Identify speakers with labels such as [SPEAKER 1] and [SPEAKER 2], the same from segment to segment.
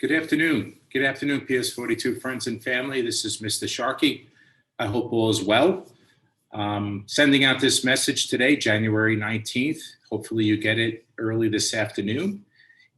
[SPEAKER 1] Good afternoon. Good afternoon, PS42 friends and family. This is Mr. Sharkey. I hope all is well. Sending out this message today, January 19th. Hopefully you get it early this afternoon.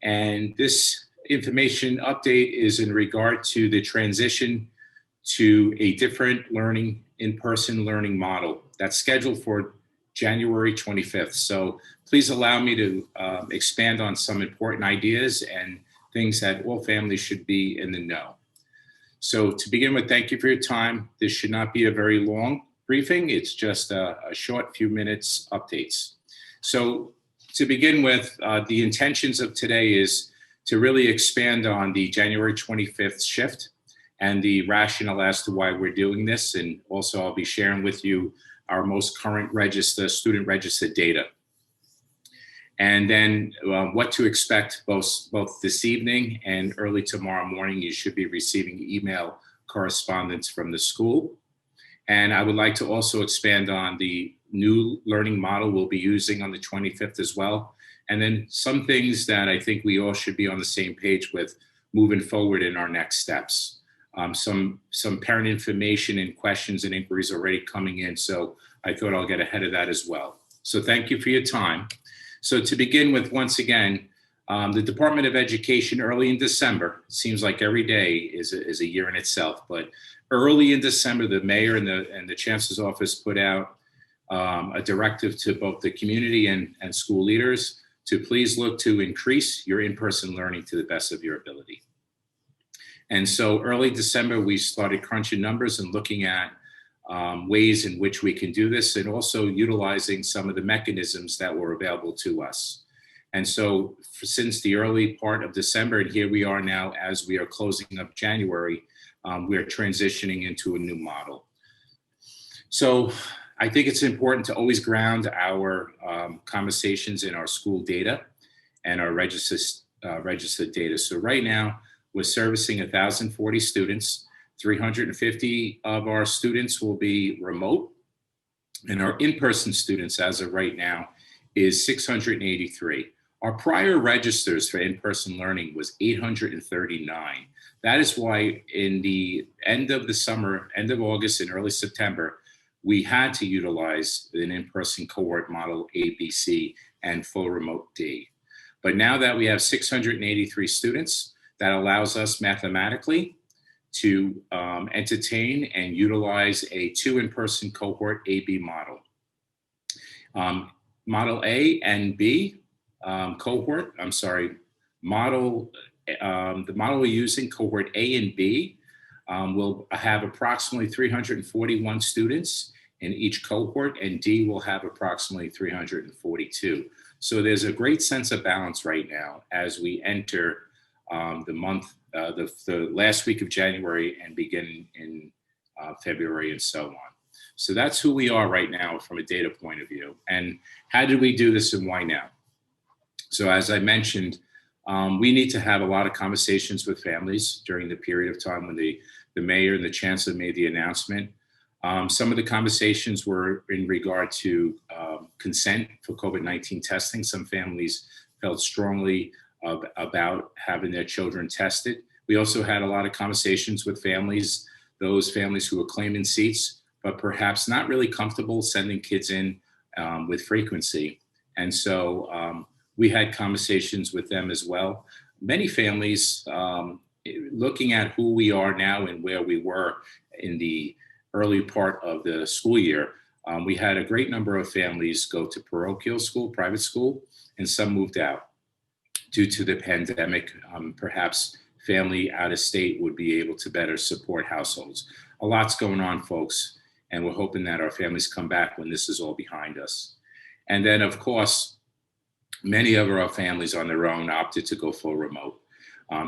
[SPEAKER 1] And this information update is in regard to the transition to a different in-person learning model that's scheduled for January 25th. So please allow me to expand on some important ideas and things that all families should be in the know. So to begin with, thank you for your time. This should not be a very long briefing. It's just a short few minutes updates. So to begin with, the intentions of today is to really expand on the January 25th shift and the rationale as to why we're doing this. And also I'll be sharing with you our most current student register data. And then what to expect both this evening and early tomorrow morning. You should be receiving email correspondence from the school. And I would like to also expand on the new learning model we'll be using on the 25th as well. And then some things that I think we all should be on the same page with moving forward in our next steps. Some parent information and questions and inquiries already coming in. So I thought I'll get ahead of that as well. So thank you for your time. So to begin with, once again, the Department of Education early in December, it seems like every day is a year in itself, but early in December, the mayor and the chancellor's office put out a directive to both the community and school leaders to please look to increase your in-person learning to the best of your ability. And so early December, we started crunching numbers and looking at ways in which we can do this, and also utilizing some of the mechanisms that were available to us. And so since the early part of December, and here we are now as we are closing up January, we are transitioning into a new model. So I think it's important to always ground our conversations in our school data and our registered data. So right now, we're servicing 1,040 students. 350 of our students will be remote, and our in-person students as of right now is 683. Our prior registers for in-person learning was 839. That is why in the end of the summer, end of August and early September, we had to utilize an in-person cohort model ABC and full remote D. But now that we have 683 students, that allows us mathematically to entertain and utilize a 2 in-person cohort AB model. Model A and B the model we're using, cohort A and B, will have approximately 341 students in each cohort, and D will have approximately 342. So there's a great sense of balance right now as we enter the last week of January and begin in February and so on. So that's who we are right now from a data point of view. And how did we do this and why now? So as I mentioned, we need to have a lot of conversations with families during the period of time when the mayor and the chancellor made the announcement. Some of the conversations were in regard to consent for COVID-19 testing. Some families felt strongly about having their children tested. We also had a lot of conversations with families, those families who were claiming seats, but perhaps not really comfortable sending kids in with frequency. And so we had conversations with them as well. Many families, looking at who we are now and where we were in the early part of the school year, we had a great number of families go to parochial school, private school, and some moved out. Due to the pandemic, perhaps family out of state would be able to better support households. A lot's going on, folks, and we're hoping that our families come back when this is all behind us. And then, of course, many of our families on their own opted to go full remote.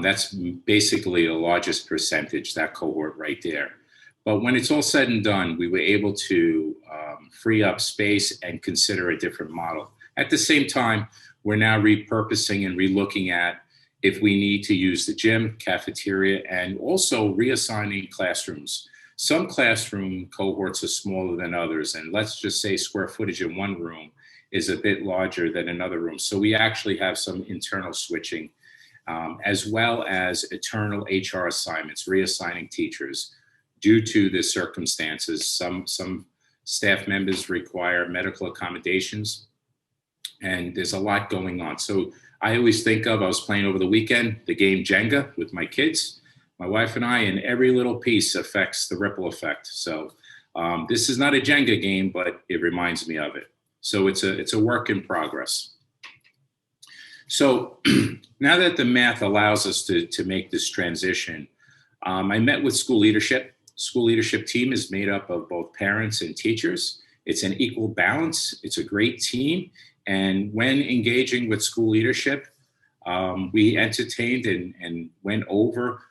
[SPEAKER 1] That's basically the largest percentage, that cohort right there. But when it's all said and done, we were able to free up space and consider a different model. At the same time, we're now repurposing and relooking at if we need to use the gym, cafeteria, and also reassigning classrooms. Some classroom cohorts are smaller than others, and let's just say square footage in one room is a bit larger than another room. So we actually have some internal switching as well as eternal HR assignments, reassigning teachers due to the circumstances. Some staff members require medical accommodations, and there's a lot going on. So I always think of, I was playing over the weekend, the game Jenga with my kids, my wife and I, and every little piece affects the ripple effect. So this is not a Jenga game, but it reminds me of it. So it's a work in progress. So now that the math allows us to make this transition, I met with school leadership. School leadership team is made up of both parents and teachers. It's an equal balance. It's a great team. And when engaging with school leadership, we entertained and went over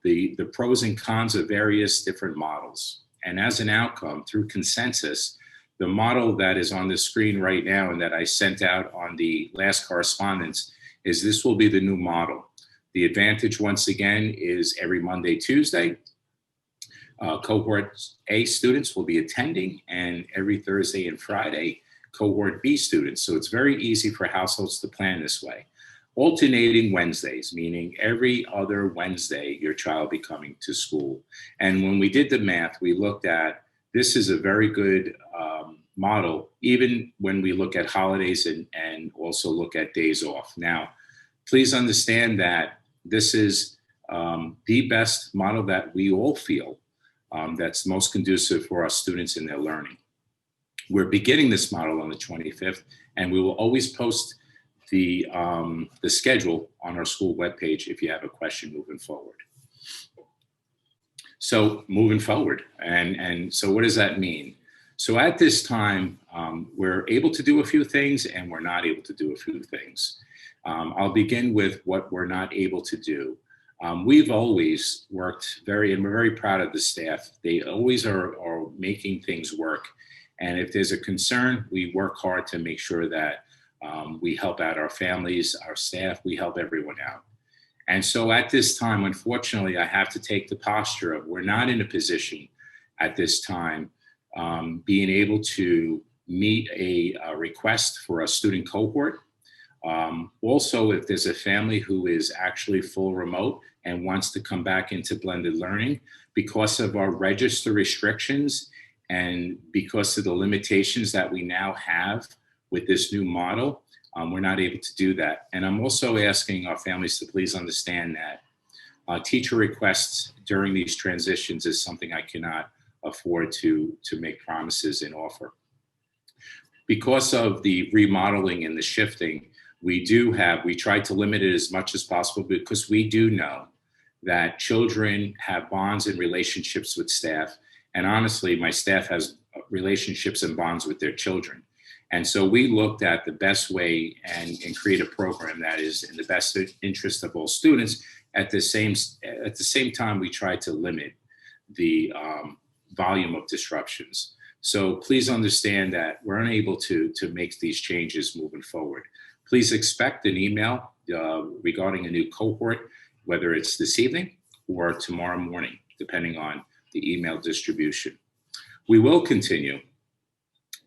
[SPEAKER 1] the pros and cons of various different models. And as an outcome, through consensus, the model that is on the screen right now and that I sent out on the last correspondence is this will be the new model. The advantage, once again, is every Monday, Tuesday. Cohort A students will be attending, and every Thursday and Friday, Cohort B students. So it's very easy for households to plan this way. Alternating Wednesdays, meaning every other Wednesday, your child will be coming to school. And when we did the math, we looked at this is a very good model, even when we look at holidays and also look at days off. Now, please understand that this is the best model that we all feel that's most conducive for our students in their learning. We're beginning this model on the 25th, and we will always post the schedule on our school webpage if you have a question moving forward. So moving forward, and so what does that mean? So at this time, we're able to do a few things and we're not able to do a few things. I'll begin with what we're not able to do. We've always worked and we're very proud of the staff. They always are making things work. And if there's a concern, we work hard to make sure that we help out our families, our staff, we help everyone out. And so at this time, unfortunately, I have to take the posture of we're not in a position at this time being able to meet a request for a student cohort. Also, if there's a family who is actually full remote and wants to come back into blended learning, because of our register restrictions and because of the limitations that we now have with this new model, we're not able to do that. And I'm also asking our families to please understand that teacher requests during these transitions is something I cannot afford to make promises and offer. Because of the remodeling and the shifting, we try to limit it as much as possible because we do know that children have bonds and relationships with staff. And honestly, my staff has relationships and bonds with their children. And so we looked at the best way and create a program that is in the best interest of all students. At the same time, we try to limit the volume of disruptions. So please understand that we're unable to make these changes moving forward. Please expect an email regarding a new cohort, whether it's this evening or tomorrow morning, depending on the email distribution. We will continue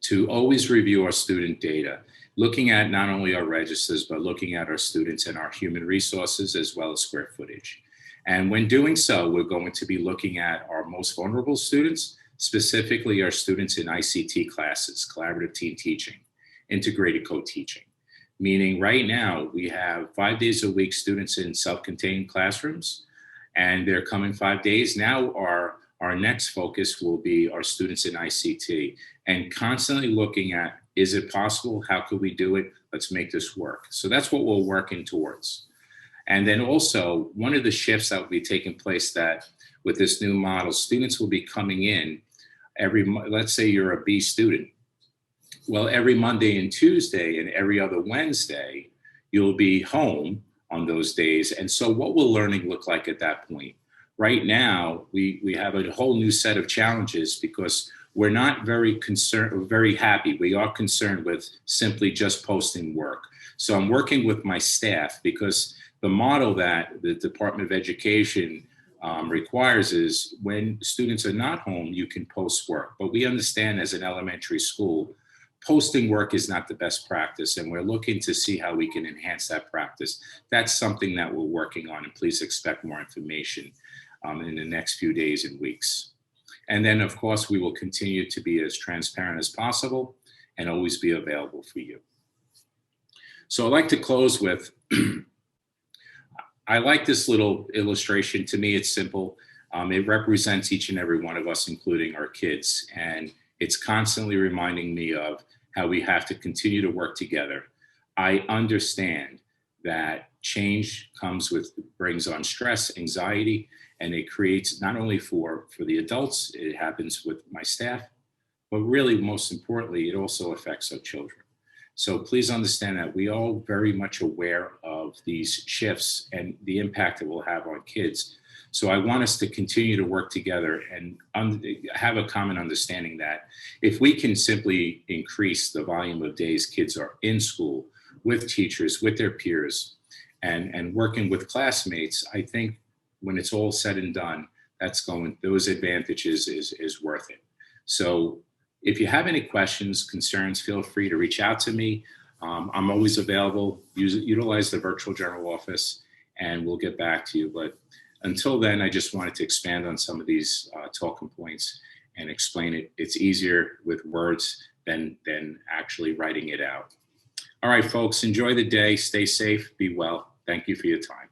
[SPEAKER 1] to always review our student data, looking at not only our registers, but looking at our students and our human resources as well as square footage. And when doing so, we're going to be looking at our most vulnerable students, specifically our students in ICT classes, collaborative team teaching, integrated co-teaching. Meaning right now we have 5 days a week students in self-contained classrooms, and they're coming 5 days. Now our next focus will be our students in ICT and constantly looking at, is it possible? How could we do it? Let's make this work. So that's what we're working towards. And then also one of the shifts that will be taking place that with this new model, students will be coming in let's say you're a B student. Well, every Monday and Tuesday and every other Wednesday, you'll be home on those days. And so what will learning look like at that point? Right now, we have a whole new set of challenges because we're not very happy. We are concerned with simply just posting work. So I'm working with my staff because the model that the Department of Education requires is when students are not home, you can post work. But we understand as an elementary school, posting work is not the best practice, and we're looking to see how we can enhance that practice. That's something that we're working on, and please expect more information in the next few days and weeks. And then, of course, we will continue to be as transparent as possible and always be available for you. So I'd like to close with, I like this little illustration. To me, it's simple. It represents each and every one of us, including our kids. And it's constantly reminding me of how we have to continue to work together. I understand that change brings on stress, anxiety, and it creates not only for the adults, it happens with my staff, but really most importantly, it also affects our children. So please understand that we are very much aware of these shifts and the impact it will have on kids. So I want us to continue to work together and have a common understanding that if we can simply increase the volume of days kids are in school with teachers, with their peers, and working with classmates, I think when it's all said and done, those advantages is worth it. So if you have any questions, concerns, feel free to reach out to me. I'm always available. Utilize the virtual general office and we'll get back to you. But until then, I just wanted to expand on some of these talking points and explain it. It's easier with words than actually writing it out. All right, folks, enjoy the day. Stay safe. Be well. Thank you for your time.